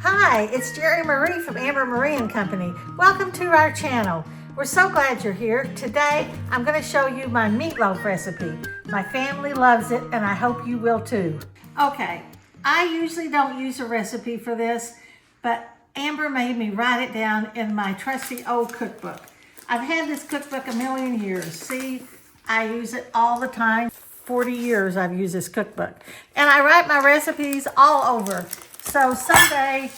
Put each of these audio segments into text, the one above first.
Hi, it's Jere Marie from AmberMarieandCompany. Welcome to our channel. We're so glad you're here. Today, I'm going to show you my meatloaf recipe. My family loves it, and I hope you will too. Okay, I usually don't use a recipe for this, but Amber made me write it down in my trusty old cookbook. I've had this cookbook a million years. See, I use it all the time. 40 years I've used this cookbook. And I write my recipes all over. So someday,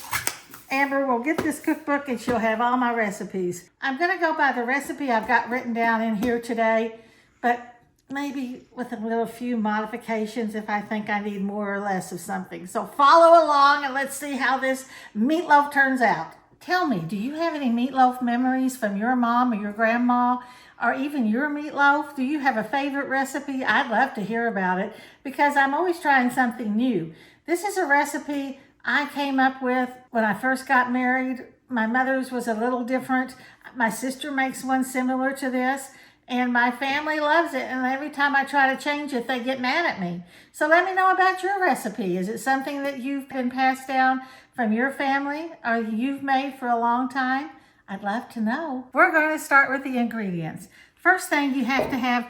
Amber will get this cookbook and she'll have all my recipes. I'm gonna go by the recipe I've got written down in here today, but maybe with a little few modifications if I think I need more or less of something. So follow along and let's see how this meatloaf turns out. Tell me, do you have any meatloaf memories from your mom or your grandma? Or even your meatloaf? Do you have a favorite recipe? I'd love to hear about it because I'm always trying something new. This is a recipe I came up with when I first got married. My mother's was a little different. My sister makes one similar to this, and my family loves it. And every time I try to change it, they get mad at me. So let me know about your recipe. Is it something that you've been passed down from your family or you've made for a long time? I'd love to know. We're going to start with the ingredients. First thing, you have to have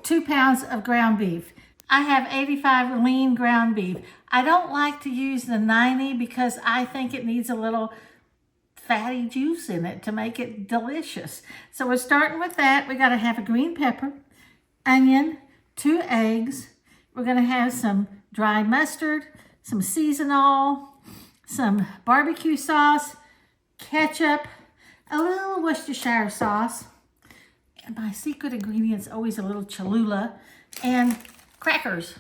2 pounds of ground beef. I have 85 lean ground beef. I don't like to use the 90 because I think it needs a little fatty juice in it to make it delicious. So we're starting with that. We got to have a green pepper, onion, 2 eggs. We're going to have some dry mustard, some seasonal, some barbecue sauce, ketchup, a little Worcestershire sauce, and my secret ingredient's always a little Cholula, and crackers.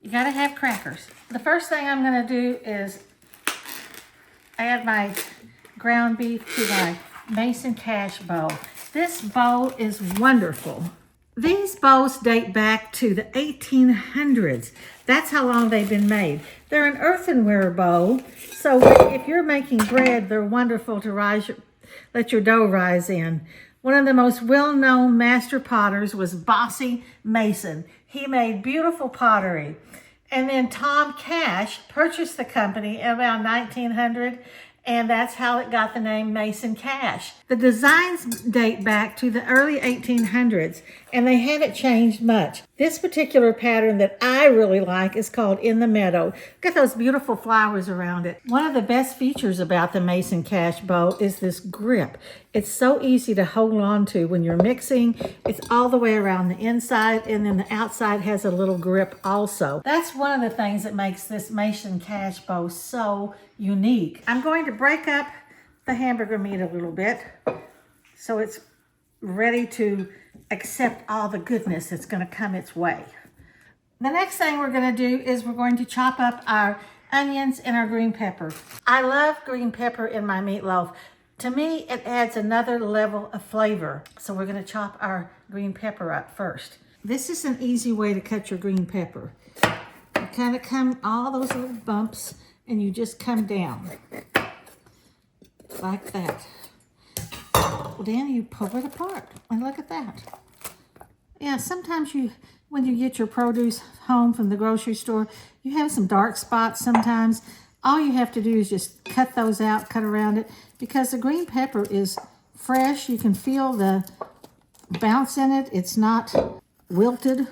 You gotta have crackers. The first thing I'm gonna do is add my ground beef to my Mason Cash bowl. This bowl is wonderful. These bowls date back to the 1800s. That's how long they've been made. They're an earthenware bowl, so if you're making bread, they're wonderful to let your dough rise in. One of the most well-known master potters was Bossy Mason. He made beautiful pottery. And then Tom Cash purchased the company around 1900, and that's how it got the name Mason Cash. The designs date back to the early 1800s, and they haven't changed much. This particular pattern that I really like is called In the Meadow. Look at those beautiful flowers around it. One of the best features about the Mason Cash bowl is this grip. It's so easy to hold on to when you're mixing. It's all the way around the inside, and then the outside has a little grip also. That's one of the things that makes this Mason Cash bowl so unique. I'm going to break up the hamburger meat a little bit so it's ready to accept all the goodness that's going to come its way. The next thing we're going to do is we're going to chop up our onions and our green pepper. I love green pepper in my meatloaf. To me, it adds another level of flavor. So we're going to chop our green pepper up first. This is an easy way to cut your green pepper. You kind of come all those little bumps and you just come down like that. Well, then you pull it apart and look at that. Yeah, sometimes when you get your produce home from the grocery store, you have some dark spots sometimes. All you have to do is just cut those out, cut around it, because the green pepper is fresh. You can feel the bounce in it. It's not wilted,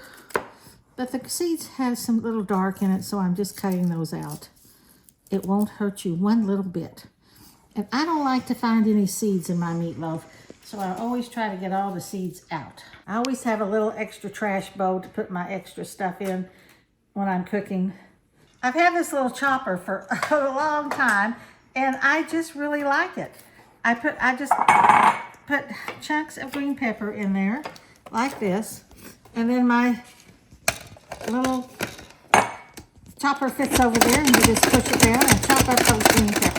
but the seeds have some little dark in it, so I'm just cutting those out. It won't hurt you one little bit. And I don't like to find any seeds in my meatloaf, so I always try to get all the seeds out. I always have a little extra trash bowl to put my extra stuff in when I'm cooking. I've had this little chopper for a long time, and I just really like it. I just put chunks of green pepper in there, like this, and then my little chopper fits over there, and you just push it down and chop up those green peppers.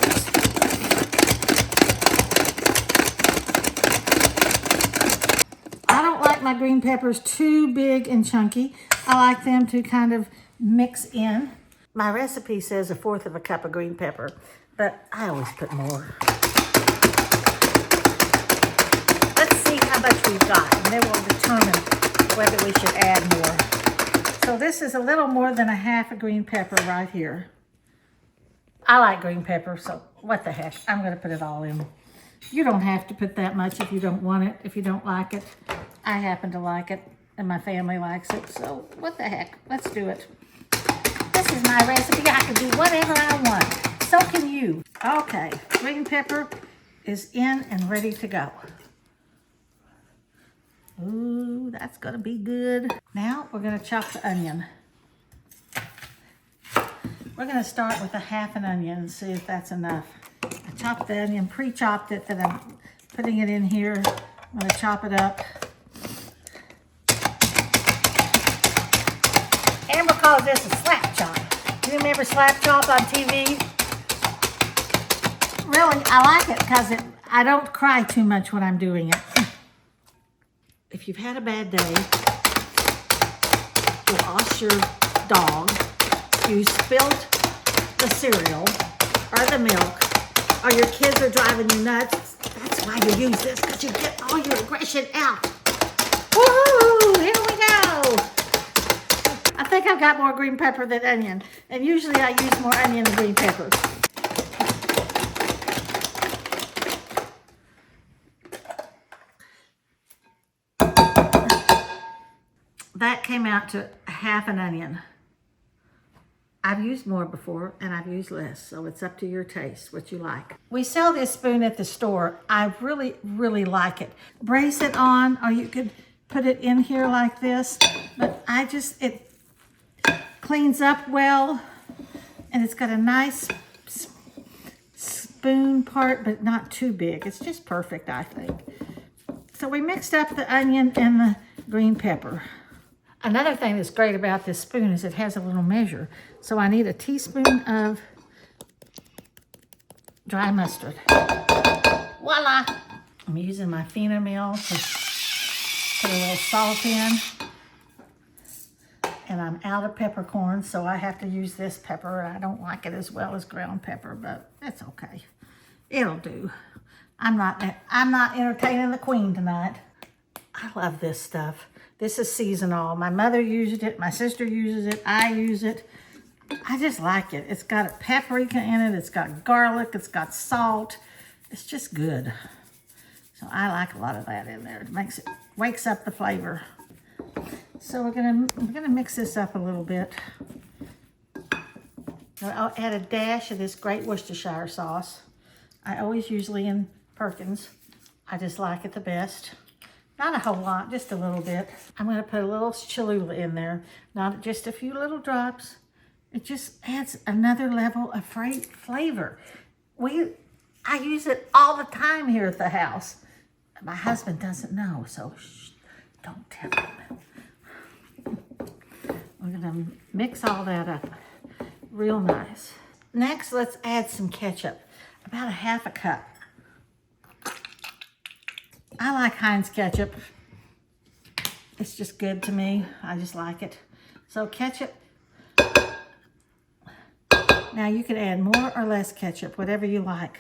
I don't like my green peppers too big and chunky. I like them to kind of mix in. My recipe says 1/4 cup of green pepper, but I always put more. Let's see how much we've got, and then we'll determine whether we should add more. So this is a little more than 1/2 green pepper right here. I like green pepper, so what the heck? I'm gonna put it all in. You don't have to put that much if you don't want it, if you don't like it. I happen to like it, and my family likes it, so what the heck? Let's do it. This is my recipe. I can do whatever I want. So can you. Okay, green pepper is in and ready to go. Ooh, that's gonna be good. Now we're gonna chop the onion. We're gonna start with a half an onion and see if that's enough. I chopped the onion, pre-chopped it, then I'm putting it in here. I'm gonna chop it up. Amber calls this a slap chop. You remember slap chop on TV? Really, I like it because I don't cry too much when I'm doing it. If you've had a bad day, you lost your dog, you spilled the cereal or the milk, or your kids are driving you nuts, that's why you use this, because you get all your aggression out. Woohoo! Here we go! I think I've got more green pepper than onion, and usually I use more onion than green pepper. That came out to half an onion. I've used more before and I've used less, so it's up to your taste, what you like. We sell this spoon at the store. I really, really like it. Brace it on, or you could put it in here like this, but it cleans up well, and it's got a nice spoon part, but not too big. It's just perfect, I think. So we mixed up the onion and the green pepper. Another thing that's great about this spoon is it has a little measure. So I need a teaspoon of dry mustard. Voila! I'm using my Fina mill to put a little salt in. And I'm out of peppercorn, so I have to use this pepper. I don't like it as well as ground pepper, but it's okay. It'll do. I'm not entertaining the queen tonight. I love this stuff. This is seasonal. My mother used it. My sister uses it. I use it. I just like it. It's got a paprika in it. It's got garlic. It's got salt. It's just good. So I like a lot of that in there. It wakes up the flavor. So we're gonna mix this up a little bit. I'll add a dash of this great Worcestershire sauce. I always usually in Perkins. I just like it the best. Not a whole lot, just a little bit. I'm gonna put a little Cholula in there, not just a few little drops. It just adds another level of flavor. I use it all the time here at the house. My husband doesn't know, so shh, don't tell him. We're gonna mix all that up real nice. Next, let's add some ketchup, about a half a cup. I like Heinz ketchup. It's just good to me. I just like it. So ketchup. Now you can add more or less ketchup, whatever you like.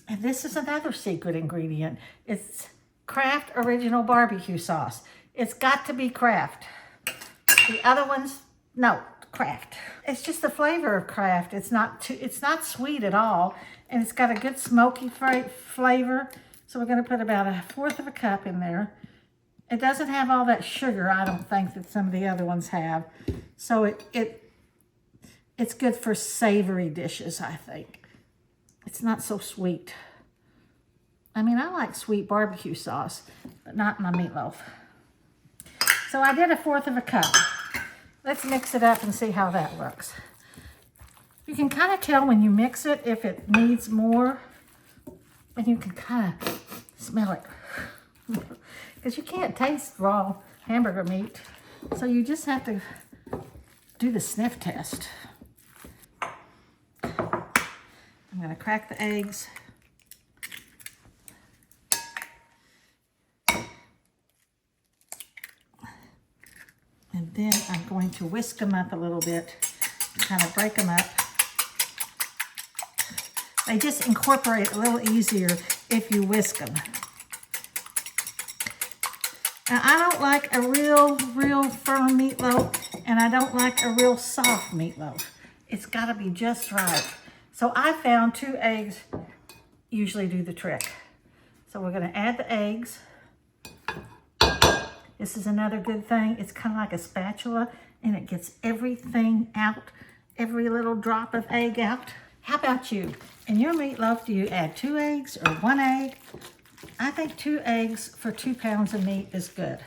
And this is another secret ingredient. It's Kraft Original Barbecue Sauce. It's got to be Kraft. The other ones, no, Kraft. It's just the flavor of Kraft. It's not sweet at all. And it's got a good smoky flavor. So we're going to put about 1/4 of a cup in there. It doesn't have all that sugar, I don't think, that some of the other ones have. So it's good for savory dishes, I think. It's not so sweet. I mean, I like sweet barbecue sauce, but not my meatloaf. So I did 1/4 of a cup. Let's mix it up and see how that looks. You can kind of tell when you mix it if it needs more. And you can kind of smell it. Because you can't taste raw hamburger meat. So you just have to do the sniff test. I'm going to crack the eggs. And then I'm going to whisk them up a little bit, kind of break them up. They just incorporate a little easier if you whisk them. Now, I don't like a real firm meatloaf, and I don't like a real soft meatloaf. It's got to be just right. So I found 2 eggs usually do the trick. So we're gonna add the eggs. This is another good thing. It's kind of like a spatula and it gets everything out, every little drop of egg out. How about you? In your meatloaf, do you add 2 eggs or 1 egg? I think 2 eggs for 2 pounds of meat is good.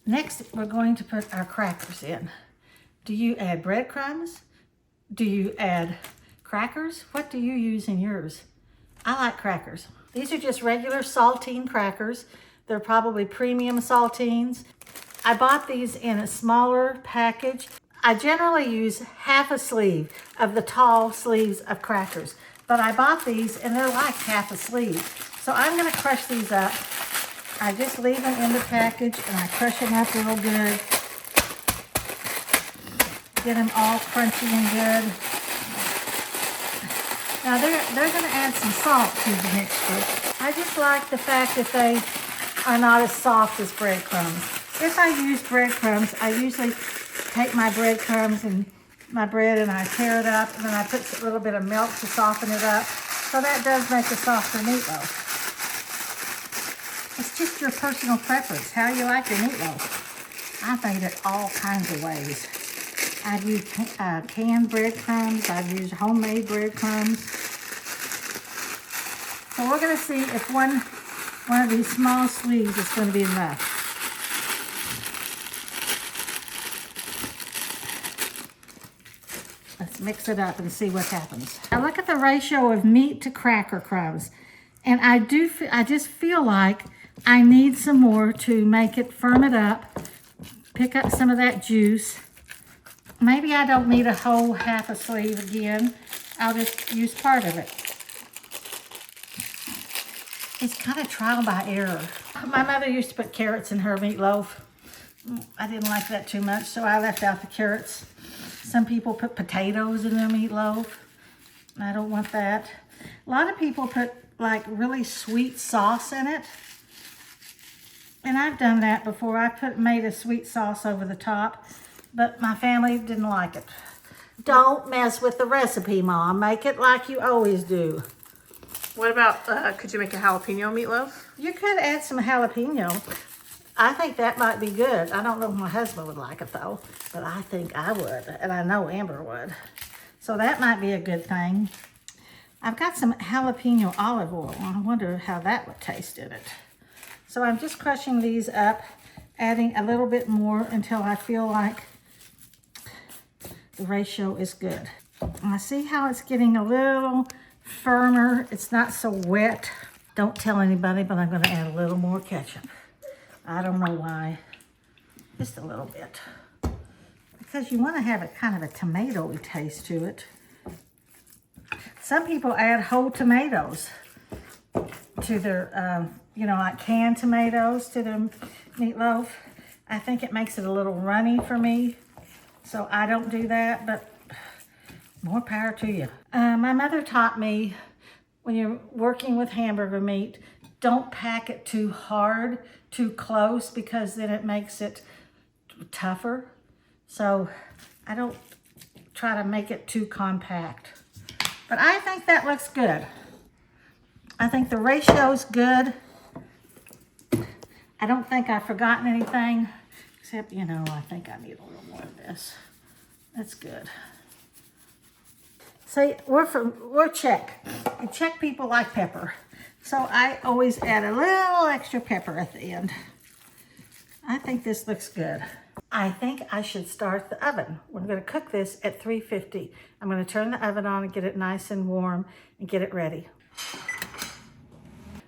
Next, we're going to put our crackers in. Do you add breadcrumbs? Do you add crackers? What do you use in yours? I like crackers. These are just regular saltine crackers. They're probably premium saltines. I bought these in a smaller package. I generally use half a sleeve of the tall sleeves of crackers, but I bought these and they're like half a sleeve. So I'm gonna crush these up. I just leave them in the package and I crush them up real good. Get them all crunchy and good. Now they're gonna add some salt to the mixture. I just like the fact that they are not as soft as breadcrumbs. If I use breadcrumbs, I usually take my breadcrumbs and my bread and I tear it up and then I put a little bit of milk to soften it up. So that does make a softer meatloaf. It's just your personal preference, how you like your meatloaf. I've made it all kinds of ways. I've used canned breadcrumbs, I've used homemade breadcrumbs. So we're gonna see if one of these small sleeves is gonna be enough. Let's mix it up and see what happens. Now look at the ratio of meat to cracker crumbs. And I just feel like I need some more to make it, firm it up, pick up some of that juice. Maybe I don't need a whole half a sleeve again. I'll just use part of it. It's kind of trial by error. My mother used to put carrots in her meatloaf. I didn't like that too much, so I left out the carrots. Some people put potatoes in their meatloaf. I don't want that. A lot of people put like really sweet sauce in it. And I've done that before. I made a sweet sauce over the top, but my family didn't like it. Don't mess with the recipe, Mom. Make it like you always do. What about, could you make a jalapeno meatloaf? You could add some jalapeno. I think that might be good. I don't know if my husband would like it though, but I think I would, and I know Amber would. So that might be a good thing. I've got some jalapeno olive oil. I wonder how that would taste in it. So I'm just crushing these up, adding a little bit more until I feel like the ratio is good. And I see how it's getting a little firmer. It's not so wet. Don't tell anybody, but I'm going to add a little more ketchup. I don't know why. Just a little bit. Because you want to have it kind of a tomatoey taste to it. Some people add whole tomatoes to their, you know, like canned tomatoes to their meatloaf. I think it makes it a little runny for me. So I don't do that, but more power to you. My mother taught me when you're working with hamburger meat, don't pack it too hard, too close, because then it makes it tougher. So I don't try to make it too compact. But I think that looks good. I think the ratio's good. I don't think I've forgotten anything, except, you know, I think I need a little more of this. That's good. See, we're Czech, and Czech people like pepper. So I always add a little extra pepper at the end. I think this looks good. I think I should start the oven. We're gonna cook this at 350. I'm gonna turn the oven on and get it nice and warm and get it ready.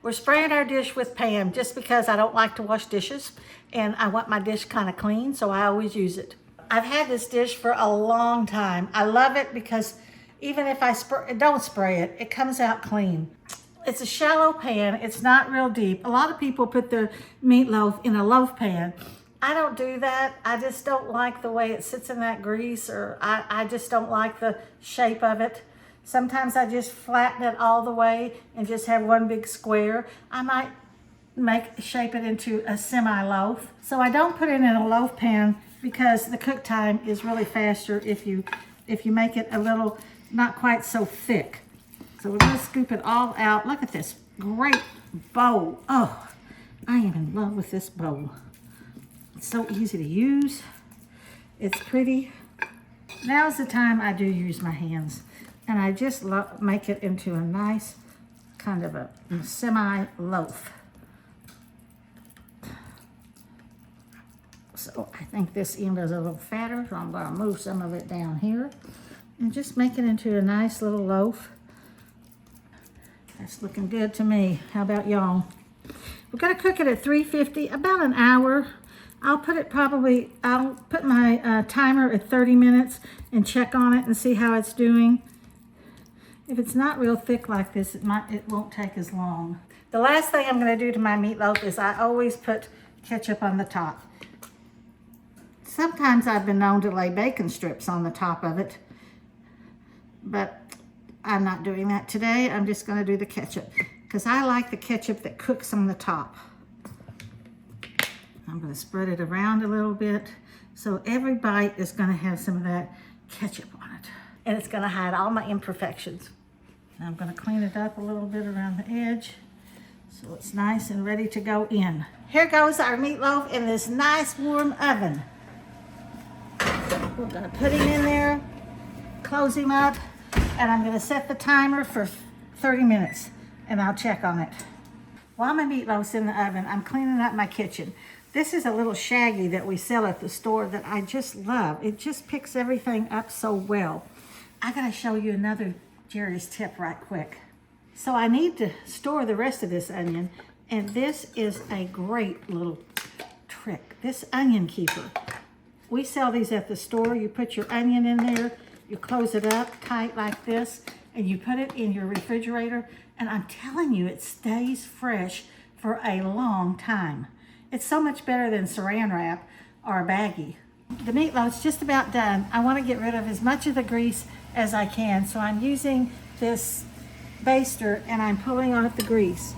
We're spraying our dish with Pam just because I don't like to wash dishes and I want my dish kind of clean, so I always use it. I've had this dish for a long time. I love it because even if I don't spray it, it comes out clean. It's a shallow pan. It's not real deep. A lot of people put their meatloaf in a loaf pan. I don't do that. I just don't like the way it sits in that grease, or I just don't like the shape of it. Sometimes I just flatten it all the way and just have one big square. I might shape it into a semi-loaf. So I don't put it in a loaf pan because the cook time is really faster if you make it a little not quite so thick. So we're gonna scoop it all out. Look at this great bowl. Oh, I am in love with this bowl. It's so easy to use. It's pretty. Now's the time I do use my hands. And I just make it into a nice kind of a semi-loaf. So I think this end is a little fatter, so I'm gonna move some of it down here and just make it into a nice little loaf. That's looking good to me. How about y'all? We're gonna cook it at 350, about an hour. I'll put my timer at 30 minutes and check on it and see how it's doing. If it's not real thick like this, it won't take as long. The last thing I'm gonna do to my meatloaf is I always put ketchup on the top. Sometimes I've been known to lay bacon strips on the top of it, but I'm not doing that today. I'm just gonna do the ketchup because I like the ketchup that cooks on the top. I'm gonna spread it around a little bit so every bite is gonna have some of that ketchup on it. And it's gonna hide all my imperfections. And I'm gonna clean it up a little bit around the edge so it's nice and ready to go in. Here goes our meatloaf in this nice warm oven. We're gonna put him in there, close him up, and I'm gonna set the timer for 30 minutes and I'll check on it. While my meatloaf's in the oven, I'm cleaning up my kitchen. This is a little shaggy that we sell at the store that I just love. It just picks everything up so well. I gotta show you another Jere's tip right quick. So I need to store the rest of this onion, and this is a great little trick. This onion keeper. We sell these at the store. You put your onion in there, you close it up tight like this, and you put it in your refrigerator, and I'm telling you, it stays fresh for a long time. It's so much better than saran wrap or a baggie. The meatloaf's just about done. I want to get rid of as much of the grease as I can, so I'm using this baster and I'm pulling off the grease.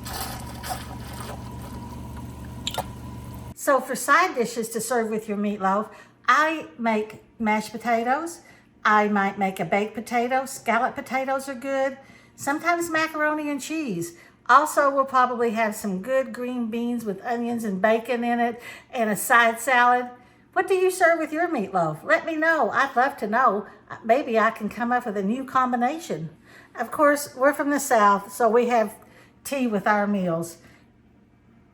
So for side dishes to serve with your meatloaf, I make mashed potatoes. I might make a baked potato. Scallop potatoes are good. Sometimes macaroni and cheese. Also, we'll probably have some good green beans with onions and bacon in it and a side salad. What do you serve with your meatloaf? Let me know. I'd love to know. Maybe I can come up with a new combination. Of course, we're from the South, so we have tea with our meals.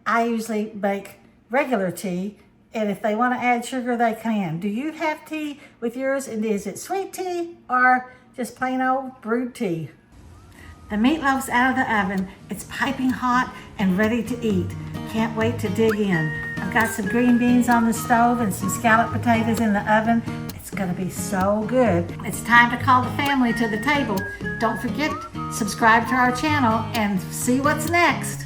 I usually bake regular tea, and if they want to add sugar, they can. Do you have tea with yours? And is it sweet tea or just plain old brewed tea? The meatloaf's out of the oven. It's piping hot and ready to eat. Can't wait to dig in. I've got some green beans on the stove and some scalloped potatoes in the oven. It's gonna be so good. It's time to call the family to the table. Don't forget, subscribe to our channel and see what's next.